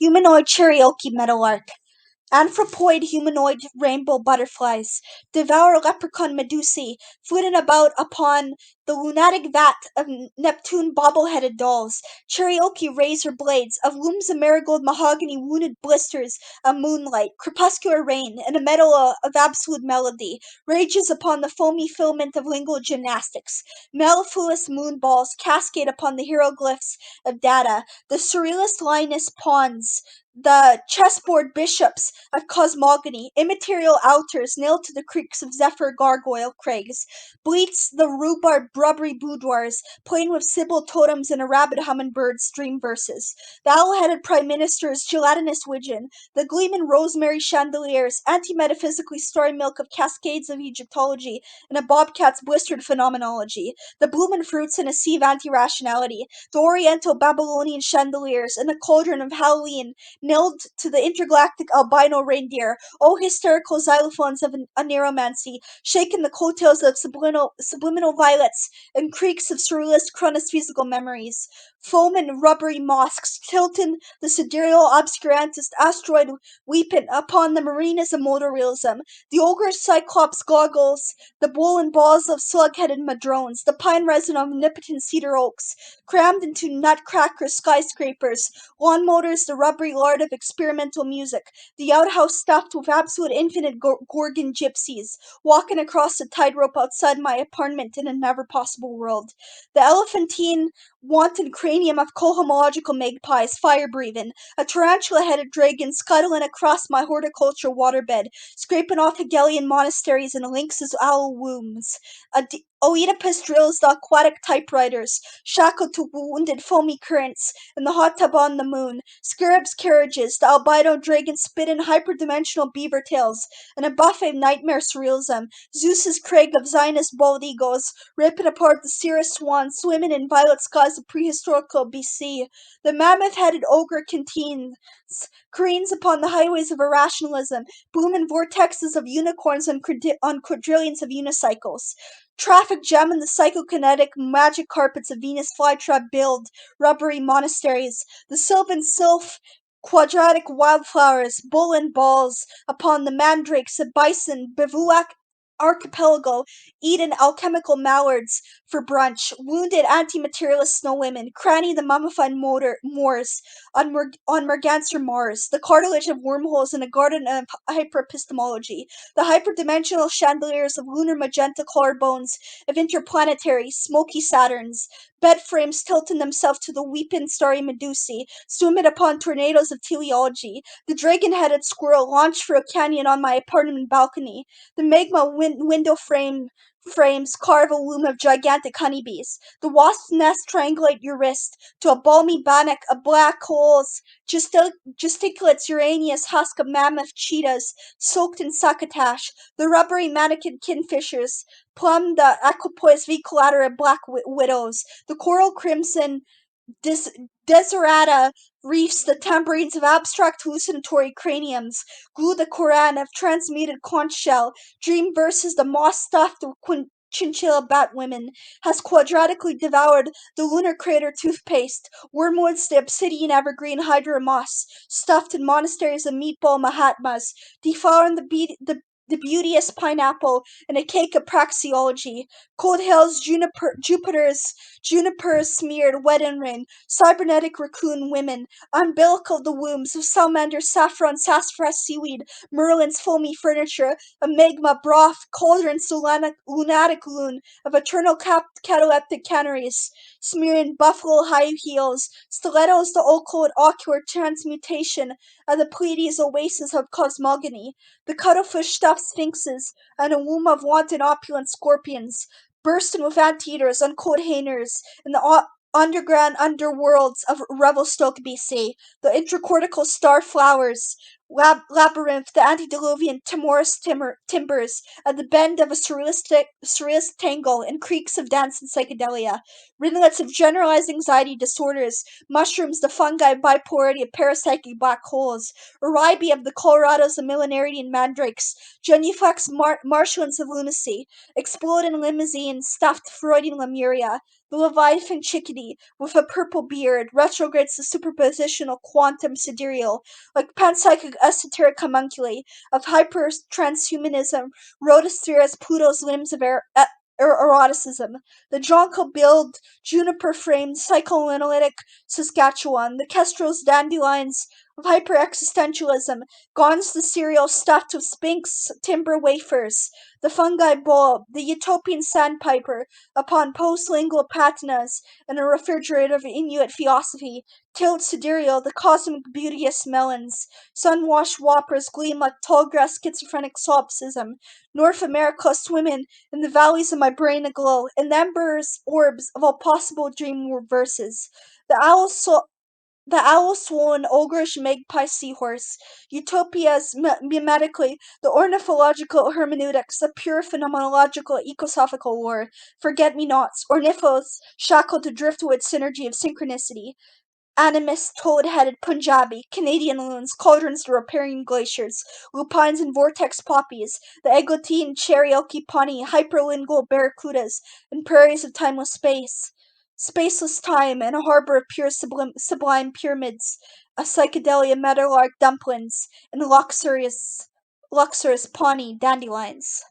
Humanoid Cherokee Meadowlark. Anthropoid humanoid rainbow butterflies devour leprechaun medusae, flitting about upon the lunatic vat of Neptune bobble-headed dolls. Cherokee razor blades of looms of marigold mahogany wounded blisters of moonlight. Crepuscular rain, in a meadow of absolute melody, rages upon the foamy filament of lingual gymnastics. Mellifluous moonballs cascade upon the hieroglyphs of data. The surrealist lioness pawns the chessboard bishops of cosmogony, immaterial altars nailed to the creaks of Zephyr gargoyle crags, bleats the rhubarb rubbery boudoirs, playing with sibyl totems and a rabid hummingbird's dream verses, the owl-headed prime minister's gelatinous widgeon, the gleaming rosemary chandeliers, anti-metaphysically starry milk of cascades of Egyptology and a bobcat's blistered phenomenology, the bloomin' fruits in a sea of anti-rationality, the oriental Babylonian chandeliers and the cauldron of Halloween, nailed to the intergalactic albino reindeer, oh hysterical xylophones of a neuromancy, shaking the coattails of subliminal violets and creaks of surrealist chronosphezical memories, foaming rubbery mosques tilting the sidereal obscurantist asteroid weeping upon the marinas of modal realism, the ogre cyclops goggles, the bull and balls of slug-headed madrones, the pine resin of omnipotent cedar oaks, crammed into nutcracker skyscrapers, lawn motors, the rubbery lard of experimental music, the outhouse stuffed with absolute infinite Gorgon gypsies, walking across the tightrope outside my apartment in a never possible world, the elephantine wanton cranium of cohomological magpies fire-breathing, a tarantula-headed dragon scuttling across my horticulture waterbed, scraping off Hegelian monasteries and lynx's owl wombs, Oedipus drills the aquatic typewriters, shackled to wounded foamy currents, in the hot tub on the moon, Scarab's carriages, the albino dragon spitting hyperdimensional beaver tails, and a buffet of nightmare surrealism, Zeus's crag of Zionist bald eagles, ripping apart the cirrus swan swimming in violet skies of prehistorical BC, the mammoth-headed ogre canteens, careens upon the highways of irrationalism, booming vortexes of unicorns on quadrillions of unicycles, traffic jam in the psychokinetic magic carpets of Venus flytrap build rubbery monasteries, the sylvan sylph quadratic wildflowers, bull and balls upon the mandrakes of bison, bivouac archipelago, eating alchemical mallards for brunch, wounded anti-materialist snow women, cranny the mummified Moors on Merganser Mars, the cartilage of wormholes in a garden of hyperepistemology, the hyperdimensional chandeliers of lunar magenta collarbones of interplanetary, smoky Saturns, bed frames tilting themselves to the weeping starry Medusae, swimming upon tornadoes of teleology, the dragon-headed squirrel launched for a canyon on my apartment balcony, the magma window frames carve a loom of gigantic honeybees, the wasp's nest triangulate your wrist to a balmy bannock of black holes, gesticulates Urania's husk of mammoth cheetahs soaked in succotash, the rubbery mannequin kinfishers plumb the equipoise vicolata of black widows, the coral crimson Desiderata reefs the tambourines of abstract hallucinatory craniums, glue the Koran of transmuted conch shell, dream verses the moss-stuffed chinchilla bat women, has quadratically devoured the lunar crater toothpaste, wormwoods the obsidian evergreen hydra moss, stuffed in monasteries of meatball mahatmas, devouring the beauteous pineapple in a cake of praxeology, cold hills Juniper's smeared wedding ring, cybernetic raccoon women, umbilical the wombs of salamander's saffron sassafras seaweed, Merlin's foamy furniture, a magma broth, cauldron's lunatic loon of eternal cataleptic canaries, smearing buffalo high heels, stilettos the ocular transmutation of the Pleiades oasis of cosmogony, the cuttlefish stuffed sphinxes, and a womb of wanton opulent scorpions, bursting with anteaters on cold hangers in the underground underworlds of Revelstoke, BC, the intracortical star flowers, labyrinth, the antediluvian Timoris timbers, at the bend of a surrealist tangle in creeks of dance and psychedelia, ringlets of generalized anxiety disorders, mushrooms, the fungi bipolarity of parapsychic black holes, Oribe of the Colorados of millenarity and mandrakes, genuflex marshlands of lunacy, exploding limousines, stuffed Freudian Lemuria, the Leviathan chickadee, with a purple beard, retrogrades the superpositional quantum sidereal, like panpsychic esoteric homunculi of hyper-transhumanism, rhodospheres Pluto's limbs of eroticism. The jonquil-billed, juniper-framed psychoanalytic Saskatchewan, the kestrel's dandelions of hyper-existentialism, Gaunt's the cereal stuffed with Sphinx timber wafers, the fungi bulb, the utopian sandpiper, upon postlingual patinas and a refrigerator of Inuit theosophy, tilled sidereal, the cosmic beauteous melons, sun-washed whoppers gleam like tallgrass schizophrenic solipsism, North America swimming in the valleys of my brain aglow, in the embers orbs of all possible dream verses. The owl the owl-swollen, ogreish magpie seahorse, utopias mimetically, the ornithological hermeneutics, the pure phenomenological ecosophical lore, forget-me-nots, ornithos shackled to driftwood synergy of synchronicity, animist toad-headed Punjabi, Canadian loons, cauldrons to repairing glaciers, lupines and vortex poppies, the eglantine Cherokee pawnee, hyperlingual barracudas, and prairies of timeless space. Spaceless time and a harbor of pure sublime pyramids, a psychedelia meadowlark dumplings, and luxurious Pawnee dandelions.